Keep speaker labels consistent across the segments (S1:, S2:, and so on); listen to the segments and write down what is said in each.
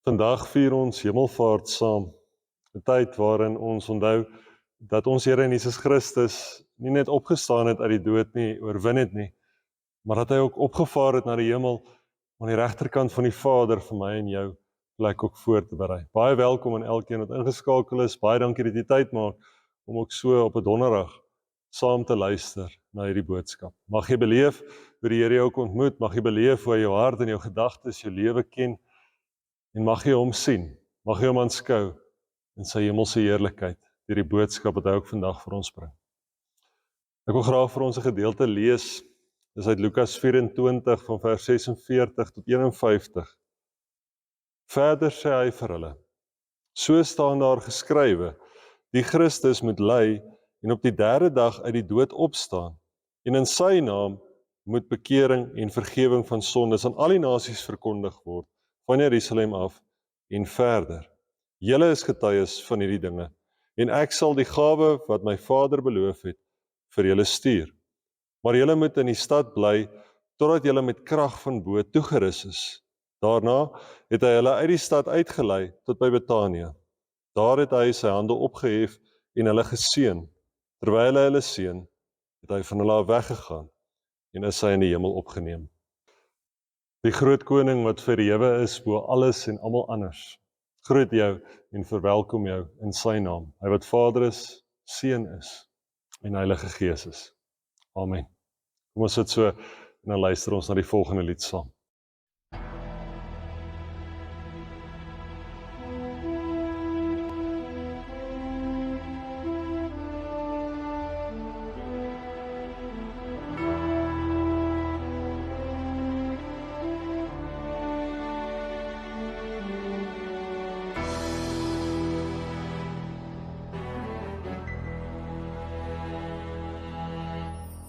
S1: Vandag vier ons Hemelvaart saam, 'n tyd waarin ons onthou dat ons Here Jesus Christus nie net opgestaan het uit die dood nie, oorwin het nie, maar dat hy ook opgevaar het na die hemel, aan die regterkant van die Vader vir my en jou plek ook voor te berei. Baie welkom aan elkeen wat ingeskakel is, baie dankie dat jy tyd maak om ook so op 'n donderdag saam te luister na hierdie boodskap. Mag jy beleef hoe die Here jou ook ontmoet, mag jy beleef hoe hy jou hart en jou gedagtes, jou lewe ken, en mag jy hom sien, mag jy hom aanskou in sy hemelse heerlikheid, deur die boodskap wat hy ook vandag vir ons bring. Ek wil graag vir ons 'n gedeelte lees, dis uit Lukas 24 van vers 46 tot 51. Verder sê hy vir hulle, so staan daar geskrywe, die Christus moet ly en op die derde dag uit die dood opstaan, en in sy naam moet bekering en vergewing van sondes aan al die nasies verkondig word, van Jerusalem af en verder. Julle is getuies van hierdie dinge, en ek sal die gawe wat my Vader beloof het, vir julle stuur. Maar julle moet in die stad bly, totdat julle met krag van bo toegerus is. Daarna het hy hulle uit die stad uitgelei tot by Betanië. Daar het hy sy hande opgehef en hulle geseën. Terwyl hy hulle seën, het hy van hulle af weggegaan en is hy in die hemel opgeneem. Die groot koning wat verhewe is bo alles en almal anders, groet jou en verwelkom jou in sy naam. Hy wat Vader is, Seun is en Heilige Gees is. Amen. Kom ons sit so en dan luister ons na die volgende lied saam.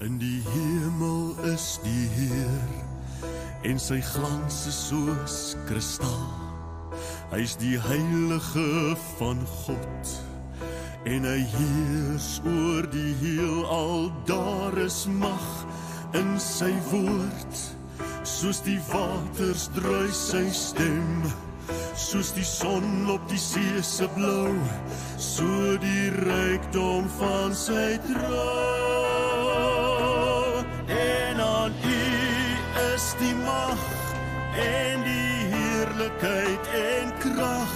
S2: In die hemel is die Heer, en sy glans is soos kristal. Hy is die heilige van God, en hy heers oor die heelal. Daar is mag in sy woord, soos die waters druis sy stem, soos die son op die see se blou, so die rykdom van sy trou. Die mag en die heerlikheid en krag,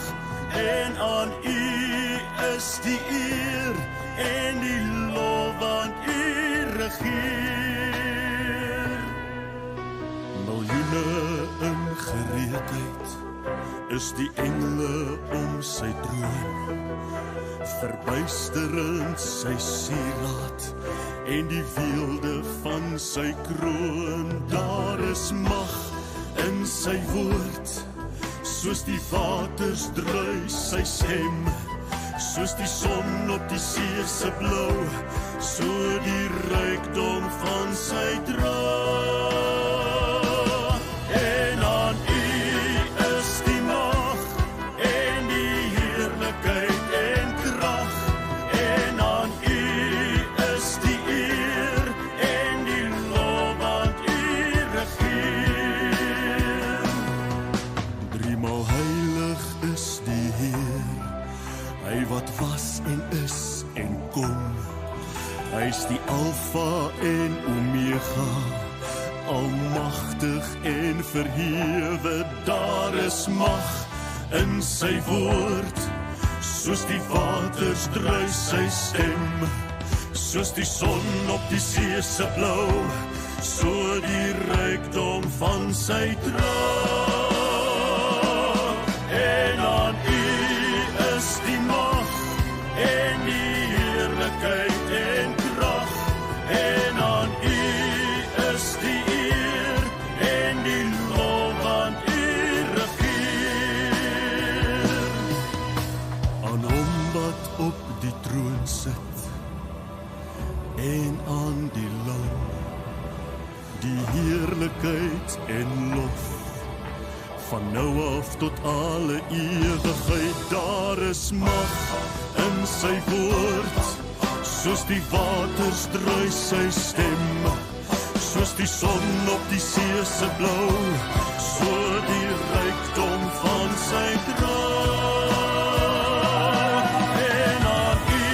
S2: en aan U is die eer en die lof, want U regeer. Miljoene in gereedheid is die engele om sy troon, verbuisterend sy sieraad en die weelde van sy kroon. Daar is mag in sy woord, soos die waters druis sy stem, soos die son op die see se blou, so die rykdom van sy trou. En aan U is die mag en die heerlikheid en krag, en aan U is die eer en die lof, want U regeer. Driemaal heilig is die Heer, hy wat was en is en kom. Hy is die Alfa en Omega, almagtig en verhewe. Daar is mag in sy woord, soos die waters druis sy stem, soos die son op die see se blou, so die rykdom van sy trou. En aan U is die mag en die heerlikheid en krag, en aan U is die eer en die lof, want U regeer. Aan hom wat op die troon sit, en aan die lam, die heerlikheid en lof, van nou af tot alle ewigheid. Daar is mag in sy woord, soos die waters druis sy stem, soos die son op die see se blou, so die rykdom van sy sy krag. En aan U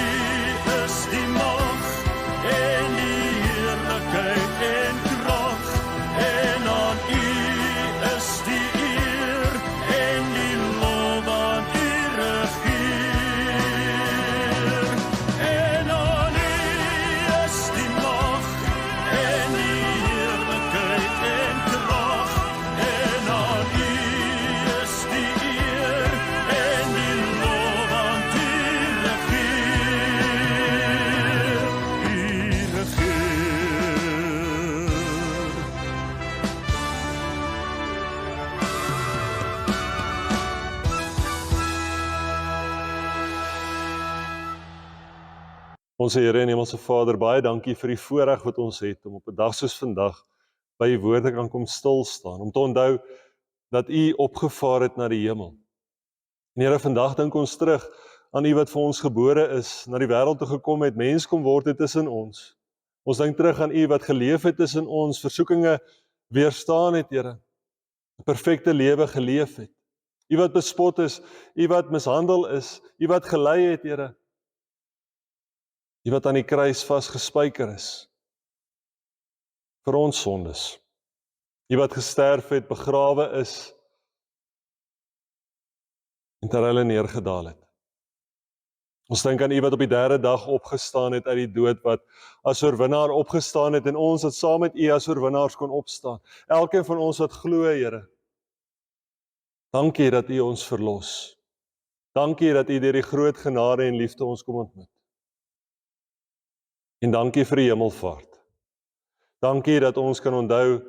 S2: is die mag en die heerlikheid en krag. En aan U is die eer en die lof aan U regeer. En aan U is die mag en die heerlikheid en krag. En aan U is die eer en die lof aan U regeer. U regeer.
S1: Onse Here en Hemelse Vader, baie dankie vir die voorreg wat ons het om op 'n dag soos vandag by U woord te kan kom stil staan, om te onthou dat U opgevaar het na die hemel. En Here, vandag dink ons terug aan U wat vir ons gebore is, na die wêreld toe gekom het, mens kom word het tussen ons. Ons dink terug aan U wat geleef het tussen ons, versoekinge weerstaan het, Here, 'n perfekte lewe geleef het. U wat bespot is, U wat mishandel is, U wat gelei het, Here. U wat aan die kruis vasgespijker is vir ons sondes. U wat gesterf het, begrawe is en ter hulle neergedaal het. Ons dink aan U wat op die derde dag opgestaan het uit die dood, wat as oorwinnaar opgestaan het en ons wat saam met U as oorwinnaars kon opstaan. Elkeen van ons wat glo, Here. Dankie dat U ons verlos. Dankie dat U deur die groot genade en liefde ons kom ontmoet. En dankie vir die hemelvaart. Dankie dat ons kan onthou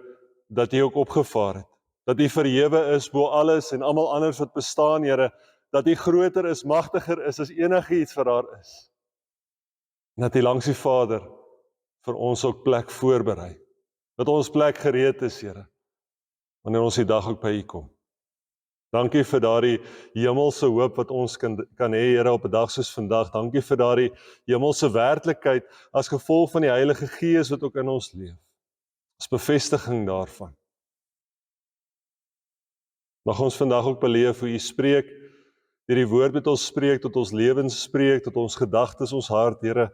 S1: dat U ook opgevaar het. Dat U verhewe is bo alles en almal anders wat bestaan, Here. Dat U groter is, magtiger is as enigiets wat daar is. En dat U langs die Vader vir ons ook plek voorberei. Dat ons plek gereed is, Here, wanneer ons die dag ook by U kom. Dankie vir daardie hemelse hoop wat ons kan hê, Here, op 'n dag soos vandag. Dankie vir daardie hemelse werklikheid as gevolg van die Heilige Gees wat ook in ons leef. As bevestiging daarvan. Mag ons vandag ook beleef hoe U spreek, deur die woord met ons spreek, tot ons lewens spreek, tot ons gedagtes, ons hart, Here,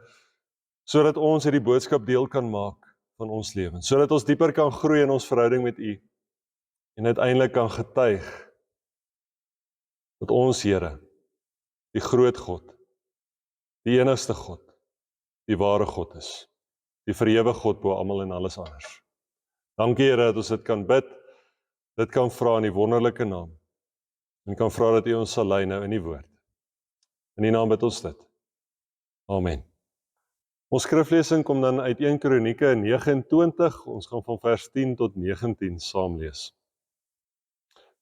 S1: sodat ons hierdie boodskap deel kan maak van ons lewens, sodat ons dieper kan groei in ons verhouding met U en uiteindelik kan getuig dat ons, Here, die groot God, die enigste God, die ware God is, die verhewe God bo almal en alles anders. Dankie, Here, dat ons dit kan bid, dit kan vra in die wonderlike naam, en kan vra dat U ons sal lei nou in die woord. In die naam bid ons dit. Amen. Ons skriflesing kom dan uit 1 Kronieke 29, ons gaan van vers 10 tot 19 saam lees.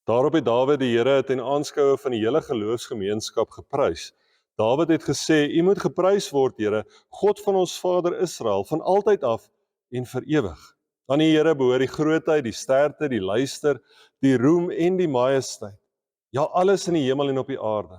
S1: Daarop het Dawid die Here ten aanskoue van die hele geloofsgemeenskap geprys. Dawid het gesê, U moet geprys word, Here, God van ons Vader Israel, van altyd af en vir ewig. Aan die Here behoort die grootheid, die sterkte, die luister, die roem en die majesteit. Ja, alles in die hemel en op die aarde.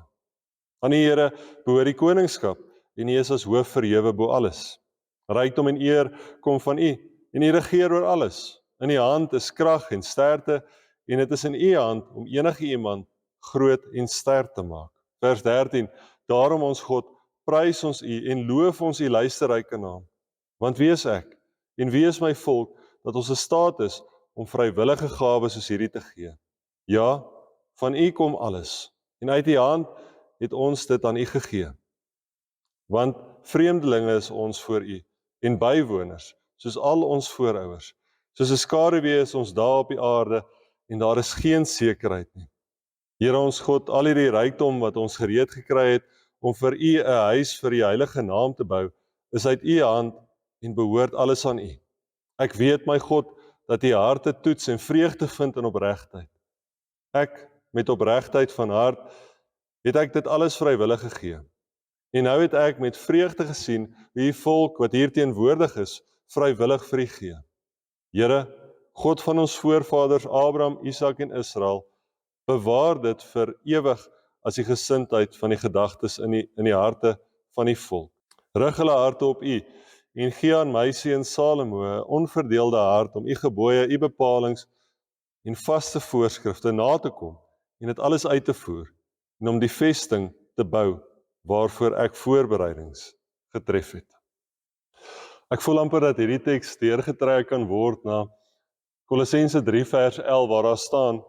S1: Aan die Here behoort die koningskap, en U is as hoof verhewe bo alles. Rykdom en eer kom van U, en U regeer oor alles. In U hand is krag en sterkte, en dit is in U hand om enige iemand groot en sterk te maak. Vers 13, daarom ons God, prys ons U en loof ons U luisterryke naam. Want wie is ek, en wie is my volk, dat ons in staat is om vrywillige gawes soos hierdie te gee? Ja, van U kom alles, en uit U hand het ons dit aan U gegee. Want vreemdelinge is ons voor U, en bywoners, soos al ons voorouers. Soos 'n skaduwee is ons daar op die aarde, en daar is geen sekerheid nie. Here ons God, al hierdie rykdom wat ons gereed gekry het, om vir U 'n huis vir die heilige naam te bou, is uit U hand en behoort alles aan U. Ek weet, my God, dat U harte toets en vreugde vind in opregtheid. Ek, met opregtheid van hart, het ek dit alles vrywillig gegee. En nou het ek met vreugde gesien, hoe U volk wat hier teenwoordig is, vrywillig vir U gee. Here, God van ons voorvaders Abraham, Isak en Israel, bewaar dit vir ewig as die gesindheid van die gedagtes in die harte van die volk. Rig hulle harte op U en gee aan my seun Salomo 'n onverdeelde hart om U gebooie, U bepalings en vaste voorskrifte na te kom en dit alles uit te voer en om die vesting te bou waarvoor ek voorbereidings getref het. Ek voel amper dat hierdie teks deurgetrek kan word na Kolossense 3 vers 11 waar daar staan: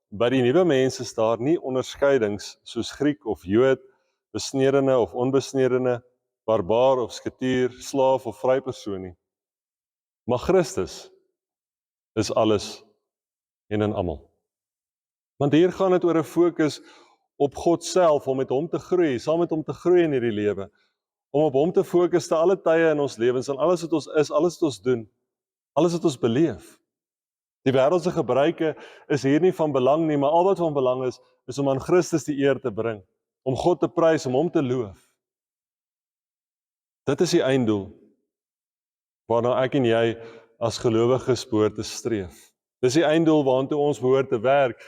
S1: by die nuwe mens is daar nie onderskeidings soos Griek of Jood, besnedene of onbesnedene, barbaar of sketier, slaaf of vry persoon nie. Maar Christus is alles en in almal. Want hier gaan dit oor 'n fokus op God self, om met hom te groei, saam met hom te groei in hierdie lewe, om op hom te fokus te alle tye in ons lewens, en alles wat ons is, alles wat ons doen, alles wat ons beleef. Die wêreldse gebruike is hier nie van belang nie, maar al wat van belang is om aan Christus die eer te bring, om God te prys, om hom te loof. Dit is die einddoel, waarna ek en jy as gelowiges behoort te streef. Dis die einddoel waartoe ons behoort te werk.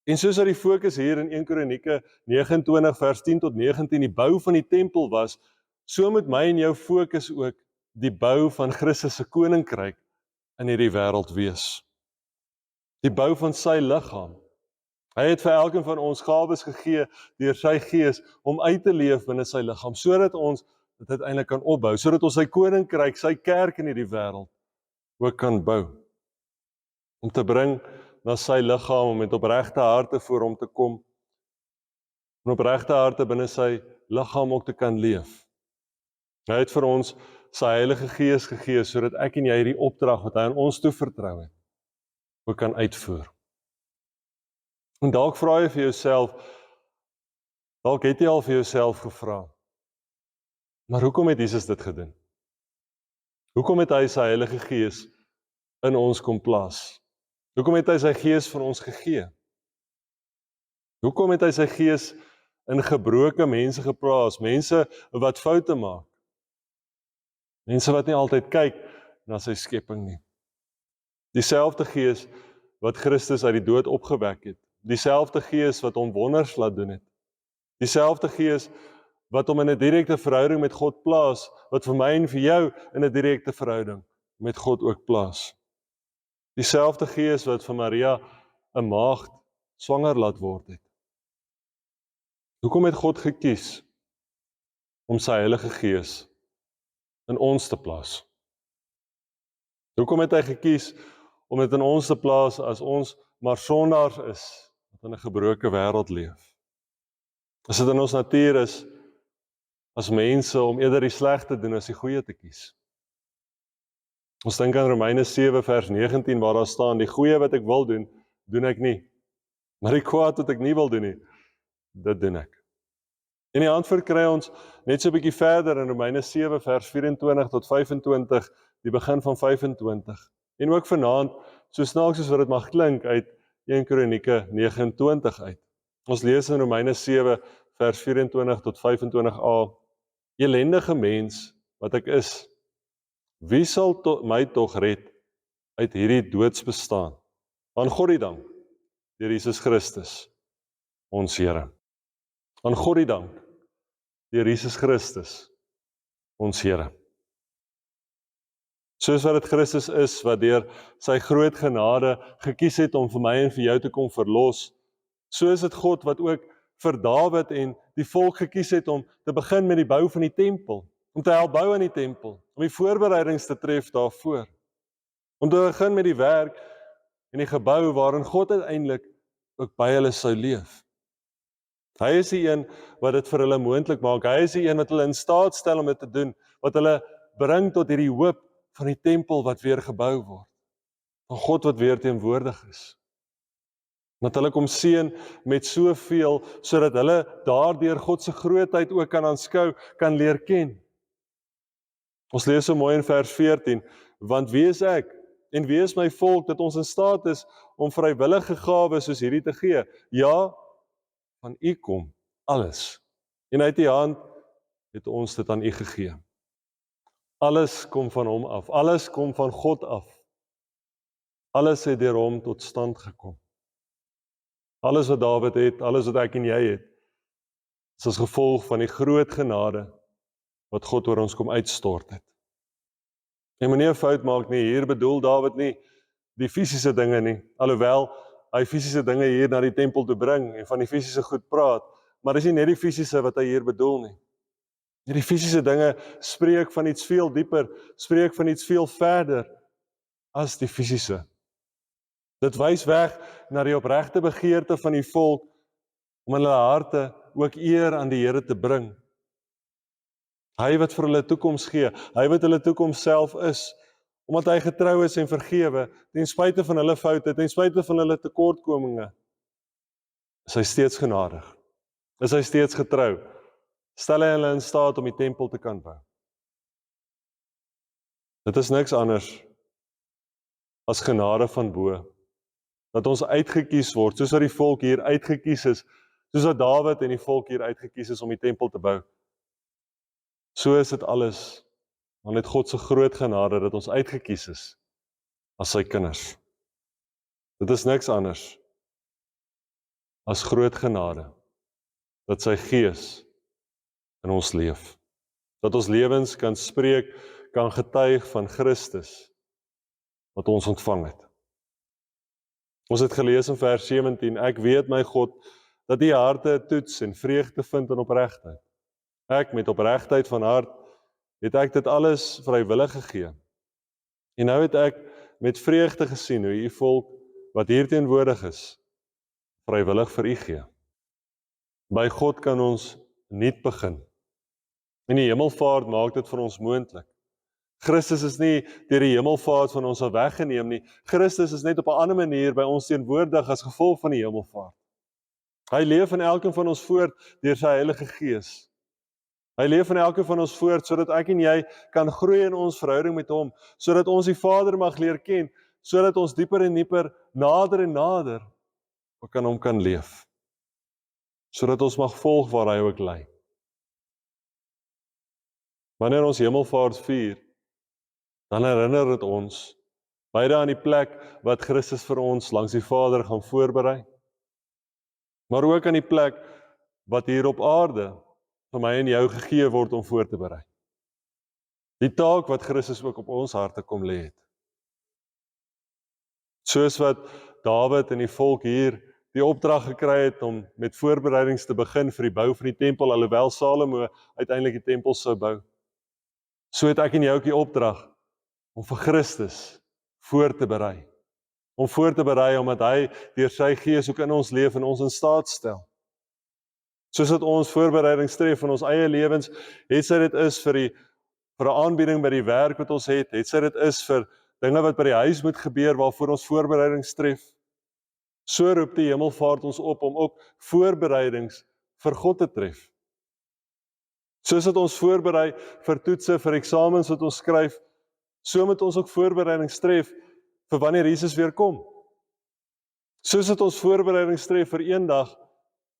S1: En soos dat die fokus hier in 1 Kronieke 29 vers 10 tot 19 die bou van die tempel was, so moet my en jou fokus ook die bou van Christus se koninkryk in hierdie wêreld wees. Die bou van sy liggaam. Hy het vir elkeen van ons gawes gegee deur sy gees om uit te leef binne sy liggaam, sodat ons dit uiteindelik kan opbou, sodat ons sy koninkryk, sy kerk in hierdie wêreld ook kan bou. Om te bring na sy liggaam, om met opregte harte voor hom te kom, en opregte harte binne sy liggaam ook te kan leef. Hy het vir ons sy Heilige Gees gegee, sodat ek en jy hierdie opdrag wat hy aan ons toevertrou het, ook kan uitvoer. En dalk vra jy vir jouself, dalk het jy al vir jouself gevra, maar hoekom het Jesus dit gedoen? Hoekom het hy sy Heilige Gees in ons kom plaas? Hoekom het hy sy Gees vir ons gegee? Hoekom het hy sy Gees in gebroke mense geplaas, mense wat foute maak? Mense wat nie altyd kyk na sy skepping nie. Dieselfde Gees wat Christus uit die dood opgewek het. Dieselfde Gees wat hom wonders laat doen het. Dieselfde Gees wat hom in 'n direkte verhouding met God plaas, wat vir my en vir jou in 'n direkte verhouding met God ook plaas. Dieselfde Gees wat vir Maria 'n maagd swanger laat word het. Hoekom het God gekies om sy Heilige Gees in ons te plaas? Hoekom het hy gekies om dit in ons te plaas as ons maar sondaars is, wat in 'n gebroke wêreld leef? As dit in ons natuur is, as mense, om eerder die sleg te doen as die goeie te kies. Ons dink aan Romeine 7 vers 19 waar daar staan, die goeie wat ek wil doen, doen ek nie. Maar die kwaad wat ek nie wil doen nie, dit doen ek. En die antwoord kry ons net so 'n bietjie verder in Romeine 7 vers 24 tot 25, die begin van 25. En ook vanaand, so snaaks soos wat dit mag klink, uit 1 Kronieke 29 uit. Ons lees in Romeine 7 vers 24 tot 25a, elendige mens wat ek is, wie sal my tog red uit hierdie doodsbestaan? Aan God die dank, deur Jesus Christus, ons Here. Aan God die dank, deur Jesus Christus, ons Here. Soos wat dit Christus is, wat deur sy groot genade gekies het om vir my en vir jou te kom verlos, so is dit God wat ook vir Dawid en die volk gekies het om te begin met die bou van die tempel, om te help bou aan die tempel, om die voorbereidings te tref daarvoor, om te begin met die werk en die gebou waarin God uiteindelik ook by hulle sou leef. Hy is die een wat dit vir hulle moontlik maak, hy is die een wat hulle in staat stel om dit te doen, wat hulle bring tot hierdie hoop van die tempel wat weer gebou word, van God wat weer teenwoordig is. Dat hulle kom seën met soveel, sodat hulle daardeur God se grootheid ook kan aanskou, kan leer ken. Ons lees so mooi in vers 14, want wie is ek en wie is my volk dat ons in staat is om vrywillige gawes soos hierdie te gee? Ja, van U kom alles. En uit U hand het ons dit aan U gegee. Alles kom van Hom af, alles kom van God af. Alles het deur Hom tot stand gekom. Alles wat Dawid het, alles wat ek en jy het, is as gevolg van die groot genade wat God oor ons kom uitstort het. En moenie 'n fout maak nie, hier bedoel Dawid nie die fisiese dinge nie, alhoewel hy fisiese dinge hier na die tempel toe bring en van die fisiese goed praat, maar dis nie net die fisiese wat hy hier bedoel nie. Hierdie fisiese dinge spreek van iets veel dieper, spreek van iets veel verder as die fisiese. Dit wys weg na die opregte begeerte van die volk om in hulle harte ook eer aan die Here te bring. Hy wat vir hulle toekoms gee, hy wat hulle toekoms self is, omdat hy getrou is en vergewe, ten spyte van hulle foute, ten spyte van hulle tekortkominge, is hy steeds genadig, is hy steeds getrou, stel hy hulle in staat om die tempel te kan bou. Dit is niks anders as genade van bo, dat ons uitgekies word, soos wat die volk hier uitgekies is, soos wat Dawid en die volk hier uitgekies is om die tempel te bou. So is dit alles, want net God se groot genade dat ons uitgekies is as sy kinders. Dit is niks anders as groot genade, dat sy Gees in ons leef. Dat ons lewens kan spreek, kan getuig van Christus, wat ons ontvang het. Ons het gelees in vers 17, ek weet my God, dat die harte toets en vreugde vind in opregtheid. Ek met opregtheid van hart, het ek dit alles vrywillig gegee. En nou het ek met vreugde gesien, hoe u volk, wat hier teenwoordig is, vrywillig vir u gee. By God kan ons nuut begin. En die hemelvaart maak dit vir ons moontlik. Christus is nie deur die hemelvaart van ons weggeneem nie. Christus is net op 'n ander manier by ons teenwoordig as gevolg van die hemelvaart. Hy leef in elkeen van ons voort deur sy Heilige Gees. Hy leef in elkeen van ons voort sodat ek en jy kan groei in ons verhouding met hom, sodat ons die Vader mag leer ken, sodat ons dieper en dieper, nader en nader ook aan hom kan leef. Sodat ons mag volg waar hy ook lei. Wanneer ons hemelvaart vier, dan herinner dit ons beide aan die plek wat Christus vir ons langs die Vader gaan voorberei, maar ook aan die plek wat hier op aarde vir my en jou gegee word om voor te berei. Die taak wat Christus ook op ons harte kom lê het. Soos wat Dawid en die volk hier die opdrag gekry het om met voorbereidings te begin vir die bou van die tempel, alhoewel Salomo uiteindelik die tempel sou bou. So het ek en jy ook die opdrag om vir Christus voor te berei. Om voor te berei omdat hy deur sy Gees ook in ons leef en ons in staat stel. Soos dat ons voorbereidings tref in ons eie lewens, het sy dit is vir 'n aanbieding by die werk wat ons het sy dit is vir dinge wat by die huis moet gebeur waarvoor ons voorbereidings tref. So roep die hemelvaart ons op om ook voorbereidings vir God te tref. Soos dat ons voorberei vir toetse, vir eksamens wat ons skryf, so moet ons ook voorbereidings tref vir wanneer Jesus weer kom. Soos dat ons voorbereidings tref vir eendag,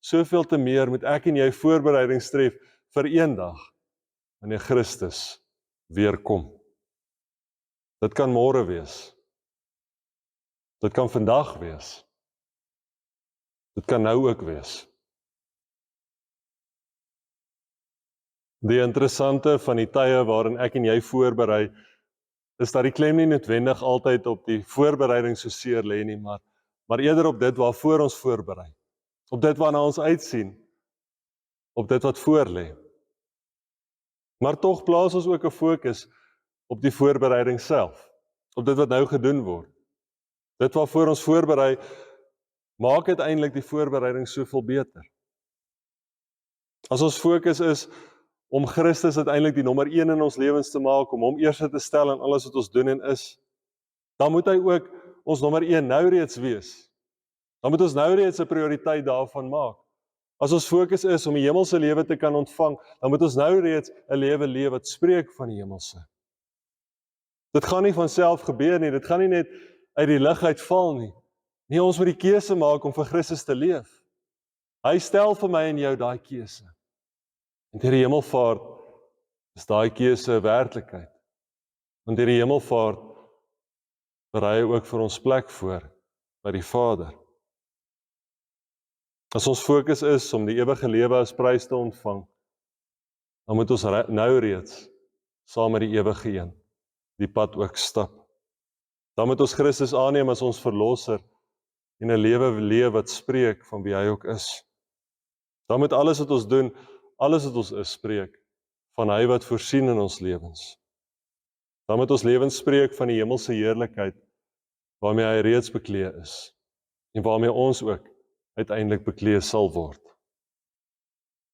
S1: soveel te meer moet ek en jy voorbereidings tref vir eendag, wanneer Christus weer kom. Dit kan môre wees. Dit kan vandag wees. Dit kan nou ook wees. Die interessante van die tye waarin ek en jy voorberei, is dat die klem nie noodwendig altyd op die voorbereiding so seer lê nie, maar eerder op dit waarvoor ons voorberei. Op dit waarna ons uitsien, op dit wat voor lê. Maar tog plaas ons ook 'n fokus op die voorbereiding self, op dit wat nou gedoen word. Dit waarvoor ons voorberei, maak uiteindelik die voorbereiding soveel beter. As ons fokus is om Christus uiteindelik die nommer 1 in ons lewens te maak, om hom eerste te stel in alles wat ons doen en is, dan moet hy ook ons nommer 1 nou reeds wees. Dan moet ons nou reeds 'n prioriteit daarvan maak. As ons fokus is om die hemelse lewe te kan ontvang, dan moet ons nou reeds 'n lewe leef wat spreek van die hemelse. Dit gaan nie van self gebeur nie, dit gaan nie net uit die lug uitval nie. Nee, ons moet die keuse maak om vir Christus te leef. Hy stel vir my en jou daai keuse. En deur die hemelvaart is daai keuse 'n werklikheid. Want deur die hemelvaart berei hy ook vir ons plek voor by die Vader. As ons fokus is om die ewige lewe as prys te ontvang, dan moet ons nou reeds saam met die ewige een die pad ook stap. Dan moet ons Christus aanneem as ons verlosser en 'n lewe leef wat spreek van wie hy ook is. Dan moet alles wat ons doen, alles wat ons is, spreek van hy wat voorsien in ons lewens. Dan moet ons lewens spreek van die hemelse heerlikheid waarmee hy reeds bekleed is en waarmee ons ook uiteindelik bekleed sal word.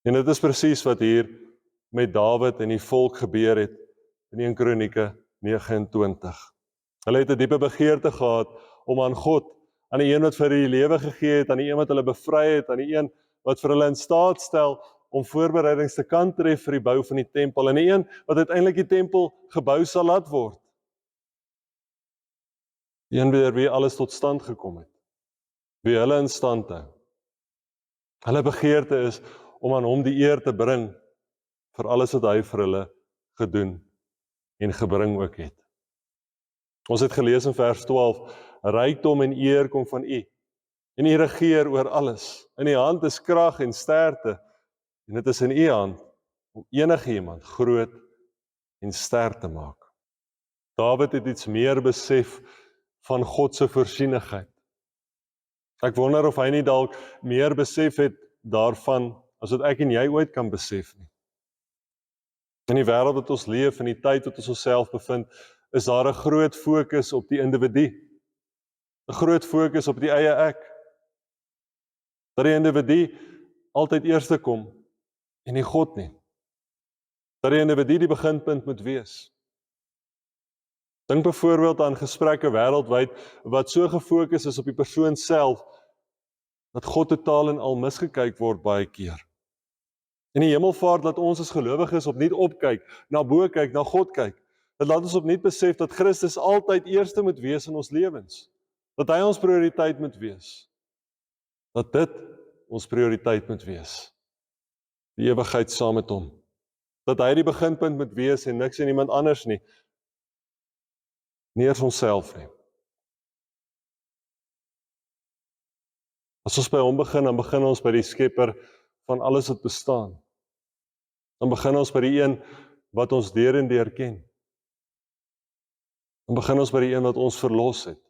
S1: En dit is presies wat hier met Dawid en die volk gebeur het in 1 Kronieke 29. Hulle het 'n diepe begeerte gehad om aan God, aan die een wat vir hulle die lewe gegee het, aan die een wat hulle bevry het, aan die een wat vir hulle in staat stel om voorbereidings te kan tref vir die bou van die tempel, en die een wat uiteindelik die tempel gebou sal laat word. Die een deur wie alles tot stand gekom het, wie hulle in stand hou. Hulle begeerte is om aan hom die eer te bring vir alles wat hy vir hulle gedoen en gebring ook het. Ons het gelees in vers 12, rykdom en eer kom van U, en U regeer oor alles. In U hand is krag en sterkte, en dit is in U hand om enige iemand groot en sterk te maak. Dawid het iets meer besef van God se voorsienigheid. Ek wonder of hy nie dalk meer besef het daarvan as wat ek en jy ooit kan besef nie. In die wêreld wat ons leef, in die tyd wat ons onsself bevind, is daar 'n groot fokus op die individu. 'n Groot fokus op die eie ek. Dat die individu altyd eerste kom en nie God nie. Dat die individu die beginpunt moet wees. Dink byvoorbeeld aan gesprekke wêreldwyd wat so gefokus is op die persoon self, dat God totaal en al misgekyk word baie keer. In die hemelvaart laat ons as gelowiges opnuut opkyk, na bo kyk, na God kyk. Dit laat ons opnuut besef dat Christus altyd eerste moet wees in ons lewens. Dat hy ons prioriteit moet wees. Dat dit ons prioriteit moet wees. Die ewigheid saam met hom. Dat hy die beginpunt moet wees en niks en iemand anders nie. Nie eers onsself nie. As ons by hom begin, dan begin ons by die skepper van alles wat bestaan. Dan begin ons by die een wat ons deur en deur ken. Dan begin ons by die een wat ons verlos het.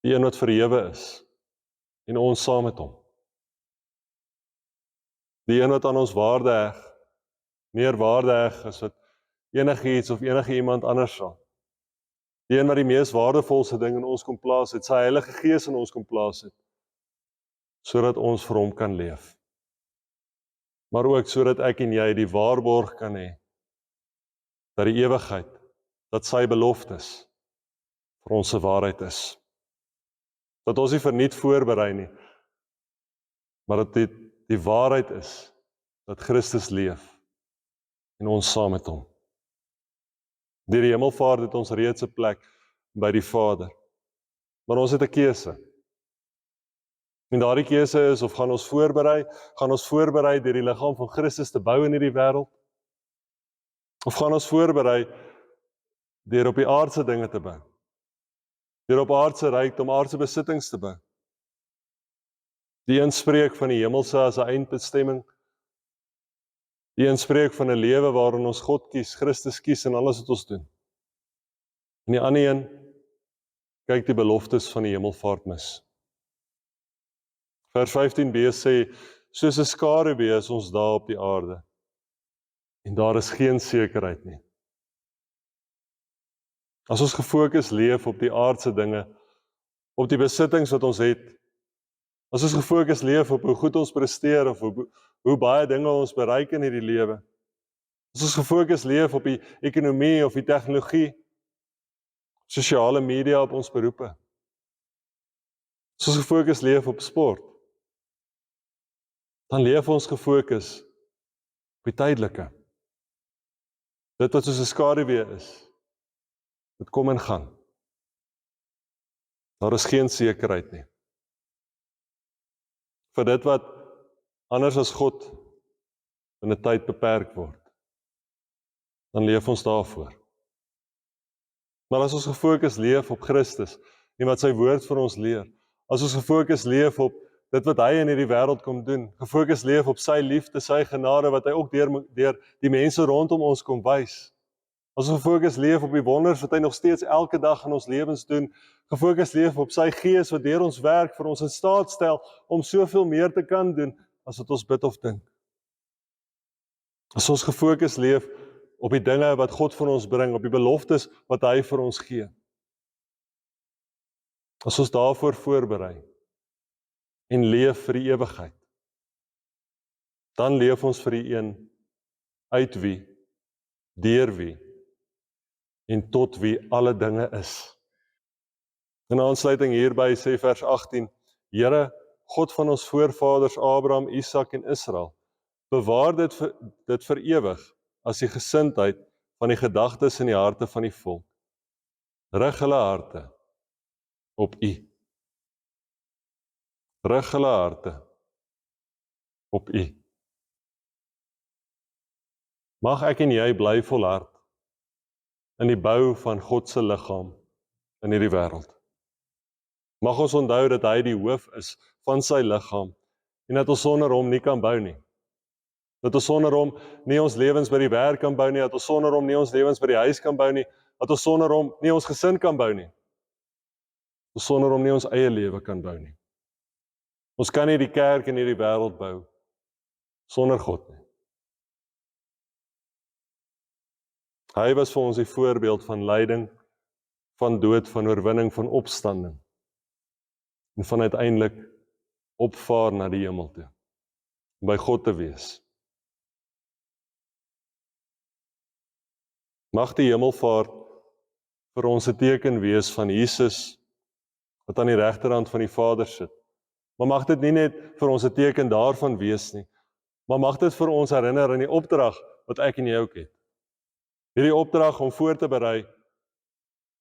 S1: Die een wat verhewe is. En ons saam met hom. Die een wat aan ons waarde heg, meer waarde heg as wat enigiets of enige iemand anders sal. Die een wat die mees waardevolste ding in ons kom plaas het, sy Heilige Gees in ons kom plaas het, sodat ons vir hom kan leef. Maar ook sodat ek en jy die waarborg kan hê, dat die ewigheid, dat sy beloftes vir ons se waarheid is. Dat ons nie verniet voorberei nie, maar dat die waarheid is, dat Christus leef, en ons saam met hom. Deur die hemelvaart het ons reeds 'n plek by die Vader. Maar ons het 'n keuse. En daardie keuse is of gaan ons voorberei deur die liggaam van Christus te bou in hierdie wêreld? Of gaan ons voorberei deur op die aardse dinge te bou? Deur op aardse rykdom, aardse besittings te bou? Die een spreek van die hemelse as 'n eindbestemming. Die een spreek van 'n lewe waarin ons God kies, Christus kies in alles wat ons doen. En die ander een kyk die beloftes van die hemelvaart mis. Vers 15b sê, soos 'n skaduwee is ons daar op die aarde. En daar is geen sekerheid nie. As ons gefokus leef op die aardse dinge, op die besittings wat ons het, as ons gefokus leef op hoe goed ons presteer of hoe baie dinge ons bereik in hierdie lewe, as ons gefokus leef op die ekonomie of die tegnologie, sosiale media op ons beroepe, as ons gefokus leef op sport, dan leef ons gefokus op die tydelike. Dit wat soos 'n skaduwee is, dit kom en gaan. Daar is geen sekerheid nie. Vir dit wat anders as God in 'n tyd beperk word, dan leef ons daarvoor. Maar as ons gefokus leef op Christus en wat sy woord vir ons leer, as ons gefokus leef op dit wat hy in hierdie wêreld kom doen, gefokus leef op sy liefde, sy genade, wat hy ook deur die mense rondom ons kom wys, As ons gefokus leef op die wonders wat hy nog steeds elke dag in ons lewens doen, gefokus leef op sy gees wat deur ons werk vir ons in staat stel om soveel meer te kan doen as wat ons bid of dink. As ons gefokus leef op die dinge wat God vir ons bring, op die beloftes wat hy vir ons gee. As ons daarvoor voorberei en leef vir die ewigheid, dan leef ons vir die een uit wie, deur wie en tot wie alle dinge is. In aansluiting hierby sê vers 18, Here, God van ons voorvaders Abraham, Isak en Israel, bewaar dit vir ewig as die gesindheid van die gedagtes in die harte van die volk. Rig hulle harte op U. Rig hulle harte op U. Mag ek en jy bly volhard in die bou van God se liggaam in hierdie wêreld. Mag ons onthou dat hy die hoof is van sy liggaam en dat ons sonder hom nie kan bou nie. Dat ons sonder hom nie ons lewens by die werk kan bou nie, dat ons sonder hom nie ons lewens by die huis kan bou nie, dat ons sonder hom nie ons gesin kan bou nie. Dat ons sonder hom nie ons eie lewe kan bou nie. Ons kan nie die kerk in hierdie wêreld bou sonder God nie. Hy was vir ons die voorbeeld van lyding, van dood, van oorwinning, van opstanding en van uiteindelik opvaar na die hemel toe, om by God te wees. Mag die hemelvaart vir ons 'n teken wees van Jesus wat aan die regterhand van die Vader sit. Maar mag dit nie net vir ons 'n teken daarvan wees nie, maar mag dit vir ons herinner aan die opdrag wat ek en jy ook het. Hierdie opdrag om voor te berei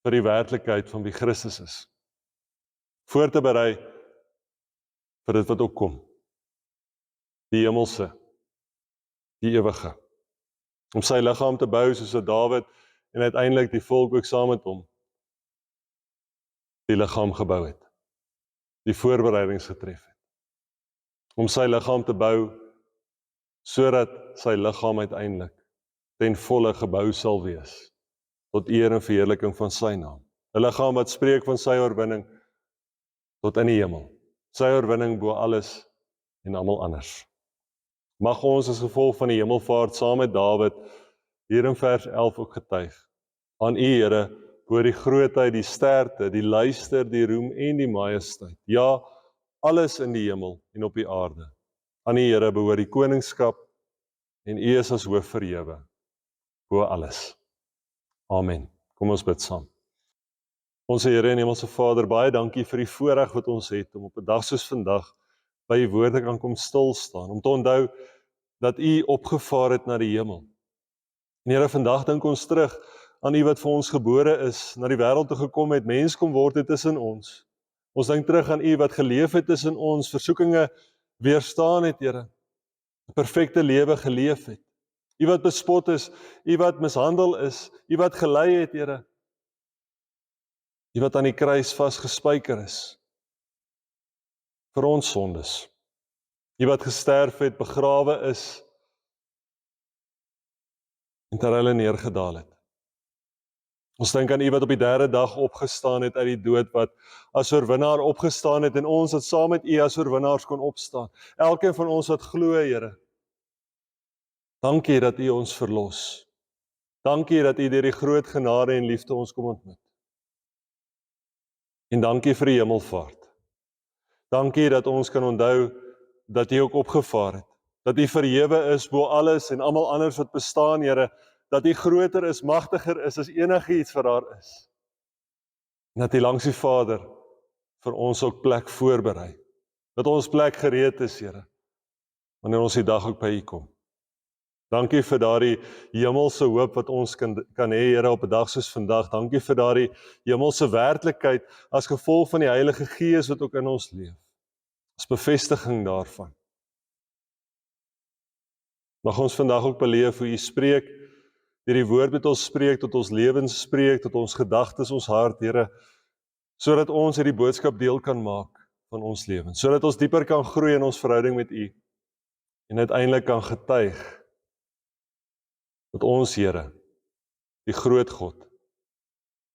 S1: vir die werklikheid van wie Christus is. Voor te berei vir dit wat ook kom. Die hemelse, die ewige. Om sy liggaam te bou soos wat Dawid en uiteindelik die volk ook saam met hom die liggaam gebou het. Die voorbereidings getref het. Om sy liggaam te bou sodat sy liggaam uiteindelik ten volle gebou sal wees tot eer en verheerliking van sy naam. 'n Liggaam wat spreek van sy oorwinning tot in die hemel. Sy oorwinning bo alles en almal anders. Mag ons as gevolg van die hemelvaart saam met Dawid hier in vers 11 ook getuig. Aan U, Here, behoort die grootheid, die sterkte, die luister, die roem en die majesteit. Ja, alles in die hemel en op die aarde. Aan U, Here, behoort die koningskap en U is as hoof verhewe bo alles. Amen. Kom ons bid saam. Onse Here en Hemelse Vader, baie dankie vir die voorreg wat ons het om op 'n dag soos vandag by U woorde kan kom stil staan, om te onthou dat U opgevaar het na die hemel. En Here, vandag dink ons terug aan U wat vir ons gebore is, na die wêreld toe gekom het, mens kom word het tussen ons. Ons dink terug aan U wat geleef het tussen ons, versoekinge weerstaan het, Here, 'n perfekte lewe geleef het. U wat bespot is, U wat mishandel is, U wat gelei het, Here. U wat aan die kruis vasgespijker is vir ons sondes. U wat gesterf het, begrawe is en ter hulle neergedaal het. Ons dink aan U wat op die 3de dag opgestaan het uit die dood, wat as oorwinnaar opgestaan het en ons wat saam met U as oorwinnaars kon opstaan. Elkeen van ons wat glo, Here. Dankie dat U ons verlos. Dankie dat U deur die groot genade en liefde ons kom ontmoet. En dankie vir die hemelvaart. Dankie dat ons kan onthou dat U ook opgevaar het. Dat U verhewe is bo alles en almal anders wat bestaan, Here. Dat U groter is, magtiger is as enigiets wat daar is. En dat U langs die Vader vir ons ook plek voorberei. Dat ons plek gereed is, Here, wanneer ons die dag ook by U kom. Dankie vir daardie hemelse hoop wat ons kan hê, Here, op 'n dag soos vandag. Dankie vir daardie hemelse werklikheid as gevolg van die Heilige Gees wat ook in ons leef. As bevestiging daarvan. Mag ons vandag ook beleef hoe U spreek, deur die woord met ons spreek, tot ons lewens spreek, tot ons gedagtes, ons hart, Here, sodat ons hierdie boodskap deel kan maak van ons lewens, sodat ons dieper kan groei in ons verhouding met U en uiteindelik kan getuig dat ons, Here, die groot God,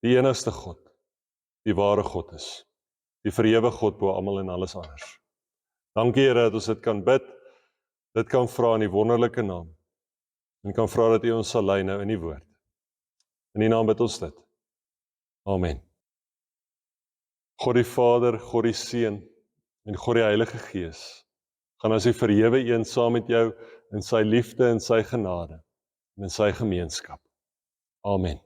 S1: die enigste God, die ware God is, die verhewe God bo almal en alles anders. Dankie Here dat ons dit kan bid, dit kan vra in die wonderlike naam, en kan vra dat U ons sal lei nou in die woord. In die naam bid ons dit. Amen. God die Vader, God die Seun, en God die Heilige Gees, gaan as die verhewe een saam met jou in sy liefde en sy genade, en in sy gemeenskap. Amen.